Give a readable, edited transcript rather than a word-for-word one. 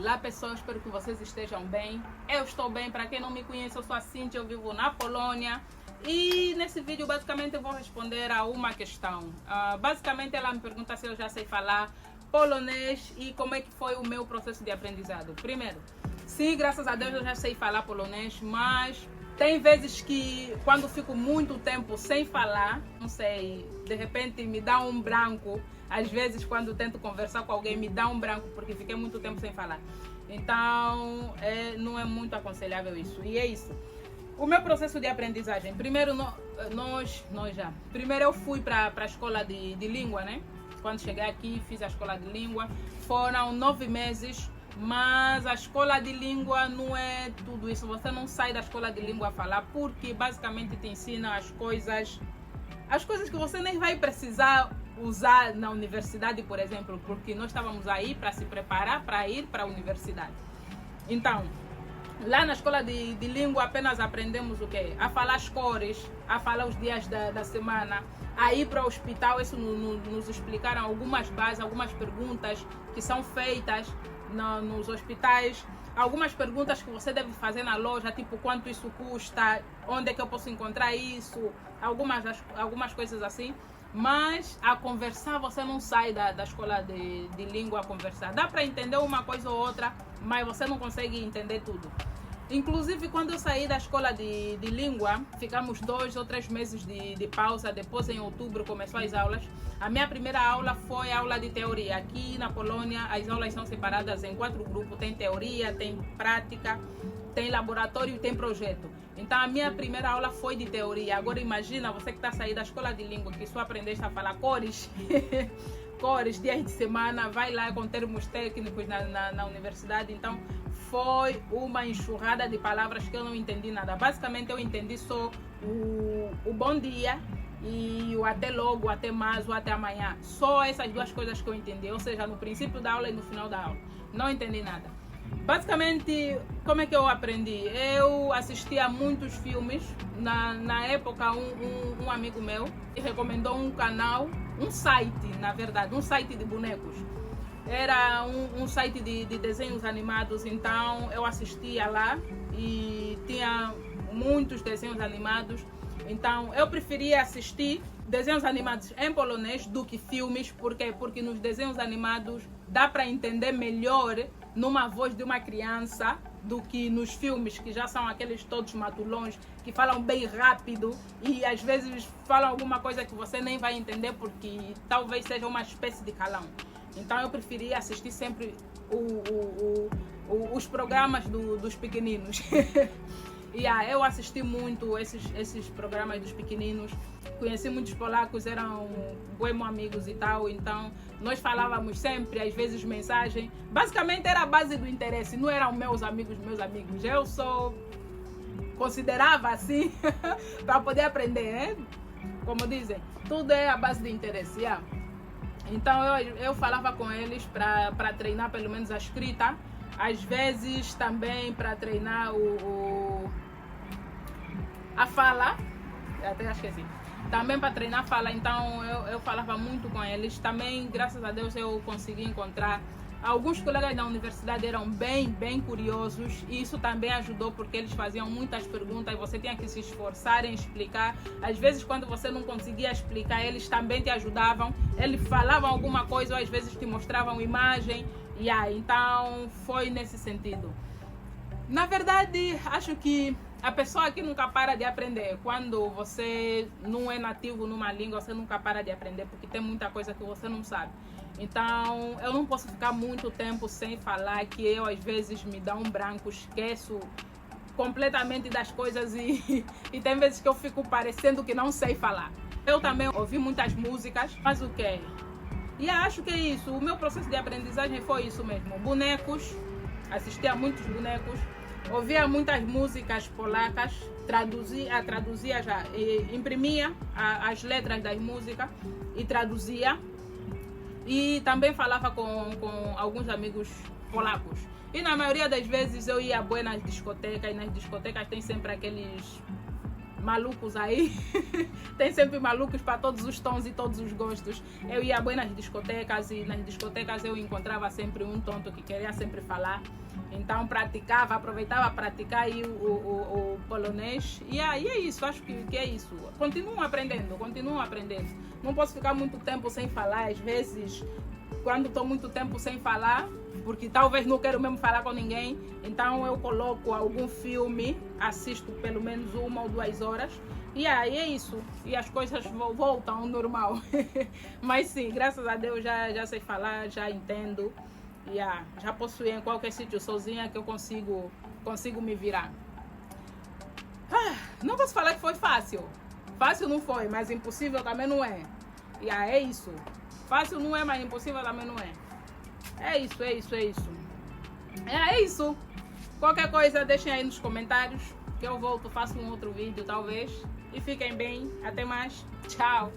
Olá pessoal, espero que vocês estejam bem. Eu estou bem, para quem não me conhece, eu sou a Cíntia, eu vivo na Polônia. E nesse vídeo basicamente eu vou responder a uma questão. Basicamente ela me pergunta se eu já sei falar polonês e como é que foi o meu processo de aprendizado. Primeiro, sim, graças a Deus eu já sei falar polonês, mas tem vezes que quando fico muito tempo sem falar, não sei, de repente me dá um branco. Às vezes quando tento conversar com alguém me dá um branco porque fiquei muito tempo sem falar. Então não é muito aconselhável isso. E é isso. O meu processo de aprendizagem. Primeiro Primeiro eu fui para a escola de língua, né? Quando cheguei aqui fiz a escola de língua. Foram 9 meses. Mas a escola de língua não é tudo isso. Você não sai da escola de língua a falar porque basicamente te ensina as coisas que você nem vai precisar usar na universidade, por exemplo, porque nós estávamos aí para se preparar para ir para a universidade. Então, lá na escola de língua apenas aprendemos o quê? A falar as cores, a falar os dias da semana, a ir para o hospital. Isso nos explicaram algumas bases, algumas perguntas que são feitas nos hospitais, algumas perguntas que você deve fazer na loja, tipo quanto isso custa, onde é que eu posso encontrar isso, algumas coisas assim. Mas a conversar você não sai da escola de língua a conversar. Dá para entender uma coisa ou outra, mas você não consegue entender tudo. Inclusive, quando eu saí da escola de língua, ficamos 2 ou 3 meses de pausa. Depois, em outubro, começou as aulas. A minha primeira aula foi aula de teoria. Aqui na Polônia, as aulas são separadas em 4 grupos. Tem teoria, tem prática, tem laboratório e tem projeto. Então, a minha primeira aula foi de teoria. Agora, imagina você que está saindo da escola de língua, que só aprendeste a falar cores, cores, dias de semana, vai lá com termos técnicos na universidade. Então, foi uma enxurrada de palavras que eu não entendi nada. Basicamente, eu entendi só o bom dia e o até logo, até mais, ou até amanhã. Só essas 2 coisas que eu entendi. Ou seja, no princípio da aula e no final da aula. Não entendi nada. Basicamente, como é que eu aprendi? Eu assistia muitos filmes. Na época, um amigo meu recomendou um canal, um site, na verdade, um site de bonecos. Era um site de desenhos animados, então eu assistia lá e tinha muitos desenhos animados. Então eu preferia assistir desenhos animados em polonês do que filmes. Por quê? Porque nos desenhos animados dá para entender melhor numa voz de uma criança do que nos filmes, que já são aqueles todos matulões, que falam bem rápido e às vezes falam alguma coisa que você nem vai entender porque talvez seja uma espécie de calão. Então eu preferia assistir sempre os programas dos pequeninos. Eu assisti muito esses programas dos pequeninos. Conheci muitos polacos, eram buenos amigos e tal. Então nós falávamos sempre, às vezes mensagem. Basicamente era a base do interesse, não eram meus amigos. Eu só considerava assim para poder aprender, né? Como dizem, tudo é a base do interesse. Então eu falava com eles para treinar pelo menos a escrita, às vezes também para treinar a fala, até esqueci, também para treinar a fala. Então eu falava muito com eles. Também, graças a Deus, eu consegui encontrar alguns colegas da universidade, eram bem curiosos, e isso também ajudou porque eles faziam muitas perguntas e você tinha que se esforçar em explicar. Às vezes, quando você não conseguia explicar, eles também te ajudavam. Eles falavam alguma coisa ou às vezes te mostravam imagem. Então foi nesse sentido. Na verdade, acho que a pessoa aqui nunca para de aprender. Quando você não é nativo numa língua, você nunca para de aprender porque tem muita coisa que você não sabe. Então, eu não posso ficar muito tempo sem falar, que eu às vezes me dá um branco, esqueço completamente das coisas e tem vezes que eu fico parecendo que não sei falar. Eu também ouvi muitas músicas, mas o quê? E acho que é isso. O meu processo de aprendizagem foi isso mesmo. Bonecos, assistia a muitos bonecos, ouvia muitas músicas polacas, traduzia já, imprimia as letras das músicas e traduzia. E também falava com alguns amigos polacos. E na maioria das vezes eu ia nas discotecas, e nas discotecas tem sempre malucos aí. Tem sempre malucos para todos os tons e todos os gostos. Eu ia bem nas discotecas e nas discotecas eu encontrava sempre um tonto que queria sempre falar. Então praticava, aproveitava para praticar aí o polonês. E aí é isso, acho que é isso. Continuo aprendendo. Não posso ficar muito tempo sem falar. Às vezes, quando estou muito tempo sem falar, porque talvez não quero mesmo falar com ninguém, então eu coloco algum filme, assisto pelo menos 1 ou 2 horas, e aí é isso, e as coisas voltam ao normal. Mas sim, graças a Deus já sei falar, já entendo, já posso ir em qualquer sítio sozinha que eu consigo me virar. Não posso falar que foi fácil não foi, mas impossível também não é. E é isso, fácil não é, mas impossível também não é. É isso. É isso. Qualquer coisa, deixem aí nos comentários, que eu volto, faço um outro vídeo talvez. E fiquem bem. Até mais. Tchau.